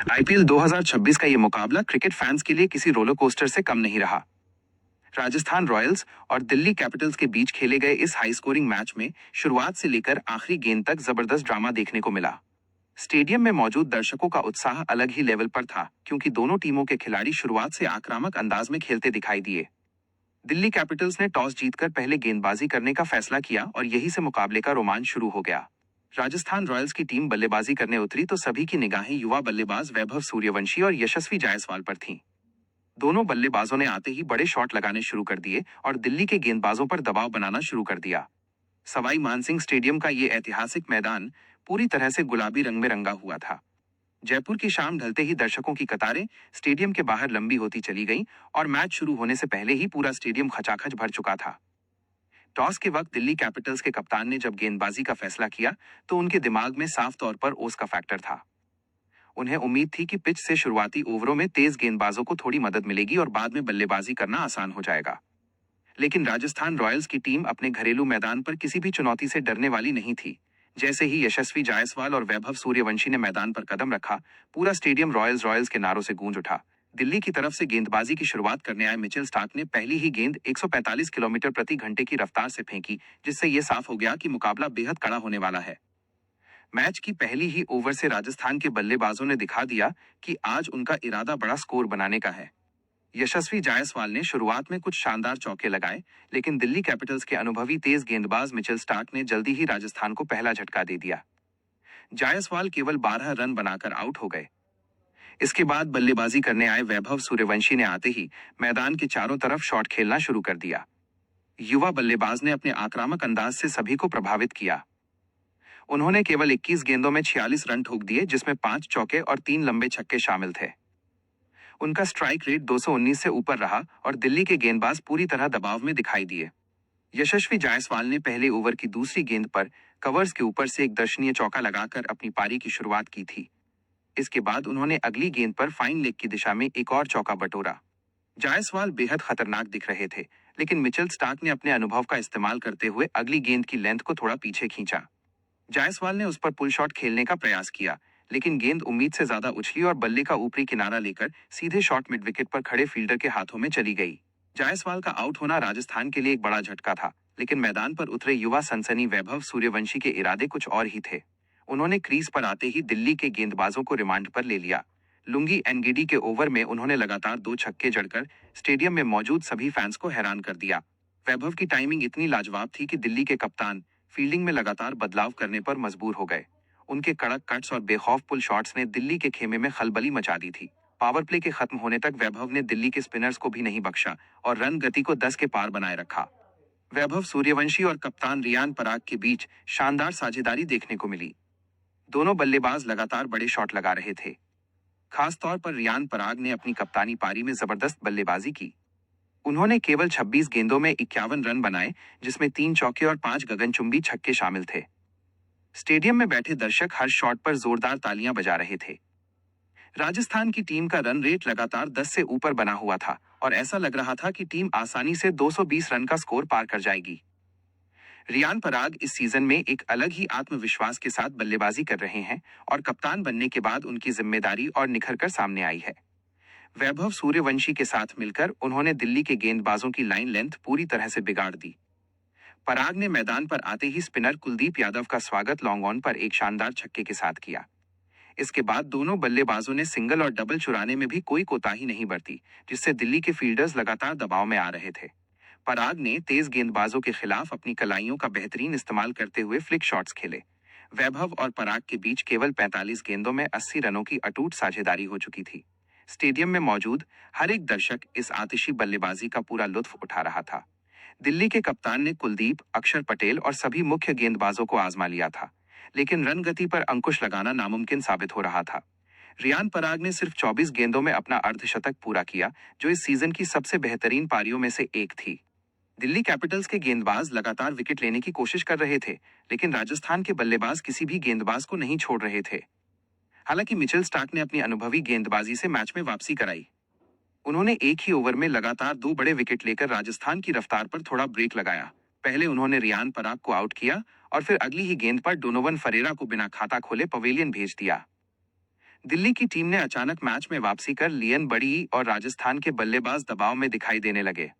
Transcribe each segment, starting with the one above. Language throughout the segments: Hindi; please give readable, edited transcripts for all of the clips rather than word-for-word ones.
आईपीएल 2026 का ये मुकाबला क्रिकेट फैंस के लिए किसी रोलर कोस्टर से कम नहीं रहा। राजस्थान रॉयल्स और दिल्ली कैपिटल्स के बीच खेले गए इस हाई स्कोरिंग मैच में शुरुआत से लेकर आखिरी गेंद तक जबरदस्त ड्रामा देखने को मिला। स्टेडियम में मौजूद दर्शकों का उत्साह अलग ही लेवल पर था, क्योंकि दोनों टीमों के खिलाड़ी शुरुआत से आक्रामक अंदाज में खेलते दिखाई दिए। दिल्ली कैपिटल्स ने टॉस जीतकर पहले गेंदबाजी करने का फैसला किया और यही से मुकाबले का रोमांच शुरू हो गया। राजस्थान रॉयल्स की टीम बल्लेबाजी करने उतरी तो सभी की निगाहें युवा बल्लेबाज वैभव सूर्यवंशी और यशस्वी जायसवाल पर थीं। दोनों बल्लेबाजों ने आते ही बड़े शॉट लगाने शुरू कर दिए और दिल्ली के गेंदबाजों पर दबाव बनाना शुरू कर दिया। सवाई मानसिंह स्टेडियम का ये ऐतिहासिक मैदान पूरी तरह से गुलाबी रंग में रंगा हुआ था। जयपुर की शाम ढलते ही दर्शकों की कतारें स्टेडियम के बाहर लंबी होती चली गईं और मैच शुरू होने से पहले ही पूरा स्टेडियम खचाखच भर चुका था। टॉस के वक्त दिल्ली कैपिटल्स के कप्तान ने जब गेंदबाजी का फैसला किया तो उनके दिमाग में साफ तौर पर ओस का फैक्टर था। उन्हें उम्मीद थी कि पिच से शुरुआती ओवरों में तेज गेंदबाजों को थोड़ी मदद मिलेगी और बाद में बल्लेबाजी करना आसान हो जाएगा। लेकिन राजस्थान रॉयल्स की टीम अपने घरेलू मैदान पर किसी भी चुनौती से डरने वाली नहीं थी। जैसे ही यशस्वी जायसवाल और वैभव सूर्यवंशी ने मैदान पर कदम रखा, पूरा स्टेडियम रॉयल्स रॉयल्स के नारों से गूंज उठा। दिल्ली की तरफ से गेंदबाजी की शुरुआत करने आए मिचेल स्टार्क ने पहली ही गेंद 145 किलोमीटर प्रति घंटे की रफ्तार से फेंकी, जिससे यह साफ हो गया कि मुकाबला बेहद कड़ा होने वाला है। मैच की पहली ही ओवर से राजस्थान के बल्लेबाजों ने दिखा दिया कि आज उनका इरादा बड़ा स्कोर बनाने का है। यशस्वी जायसवाल ने शुरुआत में कुछ शानदार चौके लगाए, लेकिन दिल्ली कैपिटल्स के अनुभवी तेज गेंदबाज मिचेल स्टार्क ने जल्दी ही राजस्थान को पहला झटका दे दिया। जायसवाल केवल 12 रन बनाकर आउट हो गए। इसके बाद बल्लेबाजी करने आए वैभव सूर्यवंशी ने आते ही मैदान के चारों तरफ शॉट खेलना शुरू कर दिया। युवा बल्लेबाज ने अपने आक्रामक अंदाज से सभी को प्रभावित किया। उन्होंने केवल 21 गेंदों में 46 रन ठोक दिए, जिसमें 5 चौके और 3 लंबे छक्के शामिल थे। उनका स्ट्राइक रेट 219 से ऊपर रहा और दिल्ली के गेंदबाज पूरी तरह दबाव में दिखाई दिए। यशस्वी जायसवाल ने पहले ओवर की दूसरी गेंद पर कवर्स के ऊपर से एक दर्शनीय चौका लगाकर अपनी पारी की शुरुआत की थी। इसके बाद उन्होंने अगली गेंद पर फाइन लेग की दिशा में एक और चौका बटोरा। जायसवाल बेहद खतरनाक दिख रहे थे, लेकिन मिचेल स्टार्क ने अपने अनुभव का इस्तेमाल करते हुए अगली गेंद की लेंथ को थोड़ा पीछे खींचा। जायसवाल ने उस पर पुल शॉट खेलने का प्रयास किया, लेकिन गेंद उम्मीद से ज्यादा उछली और बल्ले का ऊपरी किनारा लेकर सीधे शॉट मिड विकेट पर खड़े फील्डर के हाथों में चली गई। जायसवाल का आउट होना राजस्थान के लिए एक बड़ा झटका था, लेकिन मैदान पर उतरे युवा सनसनी वैभव सूर्यवंशी के इरादे कुछ और ही थे। उन्होंने क्रीज पर आते ही दिल्ली के गेंदबाजों को रिमांड पर ले लिया। लुंगी एनगिडी के ओवर में उन्होंने लगातार 2 छक्के जड़कर स्टेडियम में मौजूद सभी फैंस को हैरान कर दिया। वैभव की टाइमिंग इतनी लाजवाब थी कि दिल्ली के कप्तान फील्डिंग में लगातार बदलाव करने पर मजबूर हो गए। उनके कड़क कट्स और बेखौफ पुल शॉट्स ने दिल्ली के खेमे में खलबली मचा दी थी। पावर प्ले के खत्म होने तक वैभव ने दिल्ली के स्पिनर्स को भी नहीं बख्शा और रन गति को 10 के पार बनाए रखा। वैभव सूर्यवंशी और कप्तान रियान पराग के बीच शानदार साझेदारी देखने को मिली। दोनों बल्लेबाज लगातार बड़े शॉट लगा रहे थे। खास तौर पर रियान पराग ने अपनी कप्तानी पारी में जबरदस्त बल्लेबाजी की। उन्होंने केवल 26 गेंदों में 51 रन बनाए, जिसमें 3 चौके और 5 गगनचुंबी छक्के शामिल थे। स्टेडियम में बैठे दर्शक हर शॉट पर जोरदार तालियां बजा रहे थे। राजस्थान की टीम का रन रेट लगातार 10 से ऊपर बना हुआ था और ऐसा लग रहा था कि टीम आसानी से 220 रन का स्कोर पार कर जाएगी। रियान पराग इस सीजन में एक अलग ही आत्मविश्वास के साथ बल्लेबाजी कर रहे हैं और कप्तान बनने के बाद उनकी जिम्मेदारी और निखर कर सामने आई है। वैभव सूर्यवंशी के साथ मिलकर उन्होंने दिल्ली के गेंदबाजों की लाइन लेंथ पूरी तरह से बिगाड़ दी। पराग ने मैदान पर आते ही स्पिनर कुलदीप यादव का स्वागत लॉन्ग ऑन पर एक शानदार छक्के के साथ किया। इसके बाद दोनों बल्लेबाजों ने सिंगल और डबल चुराने में भी कोई कोताही नहीं बरती, जिससे दिल्ली के फील्डर्स लगातार दबाव में आ रहे थे। पराग ने तेज गेंदबाजों के खिलाफ अपनी कलाइयों का बेहतरीन इस्तेमाल करते हुए फ्लिक शॉट्स खेले। वैभव और पराग के बीच केवल 45 गेंदों में 80 रनों की अटूट साझेदारी हो चुकी थी। स्टेडियम में मौजूद हर एक दर्शक इस आतिशी बल्लेबाजी का पूरा लुत्फ उठा रहा था। दिल्ली के कप्तान ने कुलदीप, अक्षर पटेल और सभी मुख्य गेंदबाजों को आजमा लिया था, लेकिन रन गति पर अंकुश लगाना नामुमकिन साबित हो रहा था। रियान पराग ने सिर्फ 24 गेंदों में अपना अर्धशतक पूरा किया, जो इस सीजन की सबसे बेहतरीन पारियों में से एक थी। दिल्ली कैपिटल्स के गेंदबाज लगातार विकेट लेने की कोशिश कर रहे थे, लेकिन राजस्थान के बल्लेबाज किसी भी गेंदबाज को नहीं छोड़ रहे थे। हालांकि मिचेल स्टार्क ने अपनी अनुभवी गेंदबाजी से मैच में वापसी कराई। उन्होंने एक ही ओवर में लगातार 2 बड़े विकेट लेकर राजस्थान की रफ्तार पर थोड़ा ब्रेक लगाया। पहले उन्होंने रियान पराग को आउट किया और फिर अगली ही गेंद पर डोनोवन फरेरा को बिना खाता खोले पवेलियन भेज दिया। दिल्ली की टीम ने अचानक मैच में वापसी कर लियन बड़ी और राजस्थान के बल्लेबाज दबाव में दिखाई देने लगे।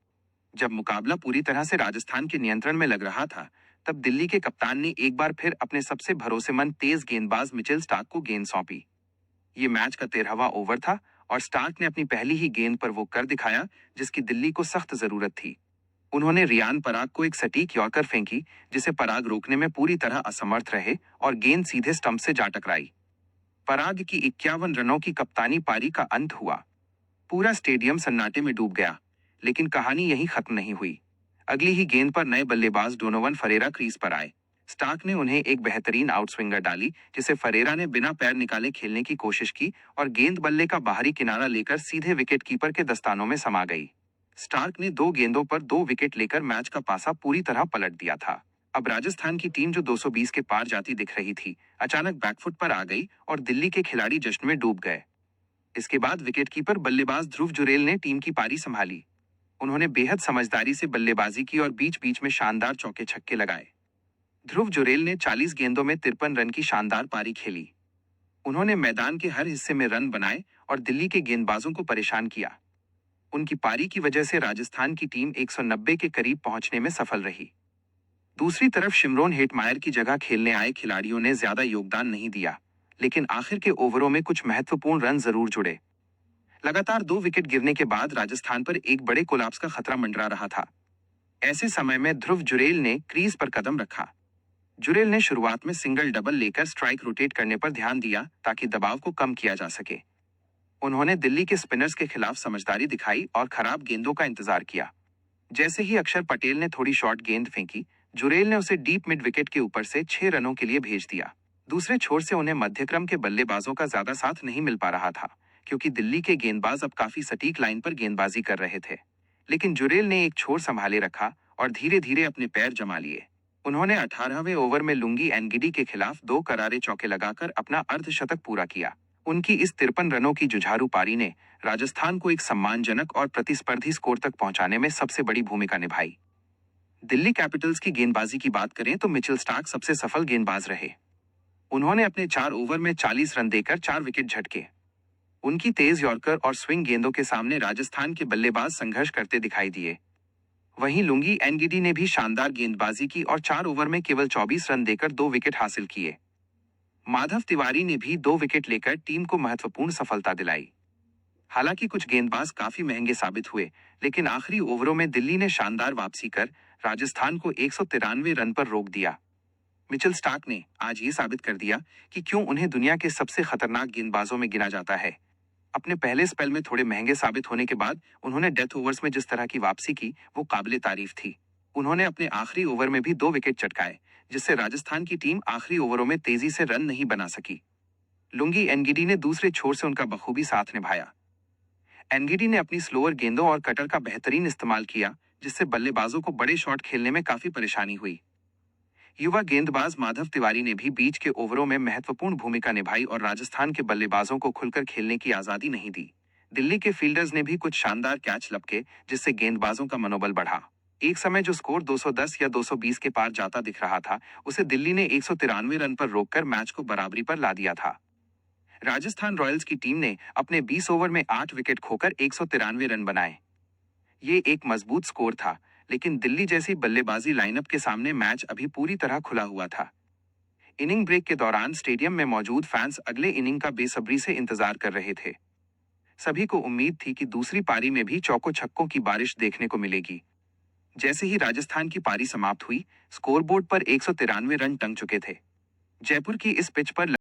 जब मुकाबला पूरी तरह से राजस्थान के नियंत्रण में लग रहा था, तब दिल्ली के कप्तान ने एक बार फिर अपने सबसे भरोसेमंद तेज गेंदबाज मिचेल स्टार्क को गेंद सौंपी। ये मैच का 13वां ओवर था और स्टार्क ने अपनी पहली ही गेंद पर वो कर दिखाया जिसकी दिल्ली को सख्त जरूरत थी। उन्होंने रियान पराग को एक सटीक यॉर्कर फेंकी, जिसे पराग रोकने में पूरी तरह असमर्थ रहे और गेंद सीधे स्टंप से जा टकराई। पराग की 51 रनों की कप्तानी पारी का अंत हुआ। पूरा स्टेडियम सन्नाटे में डूब गया, लेकिन कहानी यहीं खत्म नहीं हुई। अगली ही गेंद पर नए बल्लेबाज डोनोवन फरेरा क्रीज पर आए। स्टार्क ने उन्हें एक बेहतरीन आउटस्विंगर डाली, जिसे फरेरा ने बिना पैर निकाले खेलने की कोशिश की और गेंद बल्ले का बाहरी किनारा लेकर सीधे विकेट कीपर के दस्तानों में समा गई। स्टार्क ने 2 गेंदों पर 2 विकेट लेकर मैच का पासा पूरी तरह पलट दिया था। अब राजस्थान की टीम जो 220 के पार जाती दिख रही थी, अचानक बैकफुट पर आ गई और दिल्ली के खिलाड़ी जश्न में डूब गए। इसके बाद विकेटकीपर बल्लेबाज ध्रुव जुरेल ने टीम की पारी संभाली। उन्होंने बेहद समझदारी से बल्लेबाजी की और बीच बीच में शानदार चौके छक्के लगाए। ध्रुव जुरेल ने 40 गेंदों में 53 रन की शानदार पारी खेली। उन्होंने मैदान के हर हिस्से में रन बनाए और दिल्ली के गेंदबाजों को परेशान किया। उनकी पारी की वजह से राजस्थान की टीम 190 के करीब पहुंचने में सफल रही। दूसरी तरफ शिमरोन हेटमायर की जगह खेलने आए खिलाड़ियों ने ज्यादा योगदान नहीं दिया, लेकिन आखिर के ओवरों में कुछ महत्वपूर्ण रन जरूर जुड़े। लगातार 2 विकेट गिरने के बाद राजस्थान पर एक बड़े कोलैप्स का खतरा मंडरा रहा था। ऐसे समय में ध्रुव जुरेल ने क्रीज पर कदम रखा। जुरेल ने शुरुआत में सिंगल डबल लेकर स्ट्राइक रोटेट करने पर ध्यान दिया ताकि दबाव को कम किया जा सके। उन्होंने दिल्ली के स्पिनर्स के खिलाफ समझदारी दिखाई और खराब गेंदों का इंतजार किया। जैसे ही अक्षर पटेल ने थोड़ी शॉर्ट गेंद फेंकी, जुरेल ने उसे डीप मिड विकेट के ऊपर से 6 रनों के लिए भेज दिया। दूसरे छोर से उन्हें मध्यक्रम के बल्लेबाजों का ज्यादा साथ नहीं मिल पा रहा था, क्योंकि दिल्ली के गेंदबाज अब काफी सटीक लाइन पर गेंदबाजी कर रहे थे। लेकिन जुरेल ने एक छोर संभाले रखा और धीरे धीरे अपने पैर जमा लिए। उन्होंने 18वें ओवर में लुंगी एनगिडी के खिलाफ 2 करारे चौके लगाकर अपना अर्धशतक पूरा किया। उनकी इस 53 रनों की जुझारू पारी ने राजस्थान को एक सम्मानजनक और प्रतिस्पर्धी स्कोर तक पहुंचाने में सबसे बड़ी भूमिका निभाई। दिल्ली कैपिटल्स की गेंदबाजी की बात करें तो मिचेल स्टार्क सबसे सफल गेंदबाज रहे। उन्होंने अपने 4 ओवर में 40 रन देकर 4 विकेट झटके। उनकी तेज यॉर्कर और स्विंग गेंदों के सामने राजस्थान के बल्लेबाज संघर्ष करते दिखाई दिए। वहीं लुंगी एनगिडी ने भी शानदार गेंदबाजी की और 4 ओवर में केवल 24 रन देकर 2 विकेट हासिल किए। माधव तिवारी ने भी 2 विकेट लेकर टीम को महत्वपूर्ण सफलता दिलाई। हालांकि कुछ गेंदबाज काफी महंगे साबित हुए, लेकिन आखिरी ओवरों में दिल्ली ने शानदार वापसी कर राजस्थान को 193 रन पर रोक दिया। मिचेल स्टार्क ने आज ये साबित कर दिया कि क्यों उन्हें दुनिया के सबसे खतरनाक गेंदबाजों में गिना जाता है। अपने पहले स्पेल में थोड़े महंगे साबित होने के बाद उन्होंने डेथ ओवर्स में जिस तरह की वापसी की, वो काबिले तारीफ थी। उन्होंने अपने आखिरी ओवर में भी 2 विकेट चटकाए, जिससे राजस्थान की टीम आखिरी ओवरों में तेजी से रन नहीं बना सकी। लुंगी एनगिडी ने दूसरे छोर से उनका बखूबी साथ निभाया। एनगिडी ने अपनी स्लोअर गेंदों और कटर का बेहतरीन इस्तेमाल किया, जिससे बल्लेबाजों को बड़े शॉट खेलने में काफी परेशानी हुई। युवा गेंदबाज माधव तिवारी ने भी बीच के ओवरों में महत्वपूर्ण भूमिका निभाई और राजस्थान के बल्लेबाजों को खुलकर खेलने की आजादी नहीं दी। दिल्ली के फील्डर्स ने भी कुछ शानदार कैच लपके, जिससे गेंदबाजों का मनोबल बढ़ा। एक समय जो स्कोर 210 या 220 के पार जाता दिख रहा था, उसे दिल्ली ने 193 रन पर रोककर मैच को बराबरी पर ला दिया था। राजस्थान रॉयल्स की टीम ने अपने 20 ओवर में 8 विकेट खोकर 193 रन बनाए। ये एक मजबूत स्कोर था, लेकिन दिल्ली जैसी बल्लेबाजी लाइनअप के सामने मैच अभी पूरी तरह खुला हुआ था। इनिंग ब्रेक के दौरान स्टेडियम में मौजूद फैंस अगले इनिंग का बेसब्री से इंतजार कर रहे थे। सभी को उम्मीद थी कि दूसरी पारी में भी चौको छक्कों की बारिश देखने को मिलेगी। जैसे ही राजस्थान की पारी समाप्त हुई, स्कोरबोर्ड पर 193 रन टंग चुके थे। जयपुर की इस पिच पर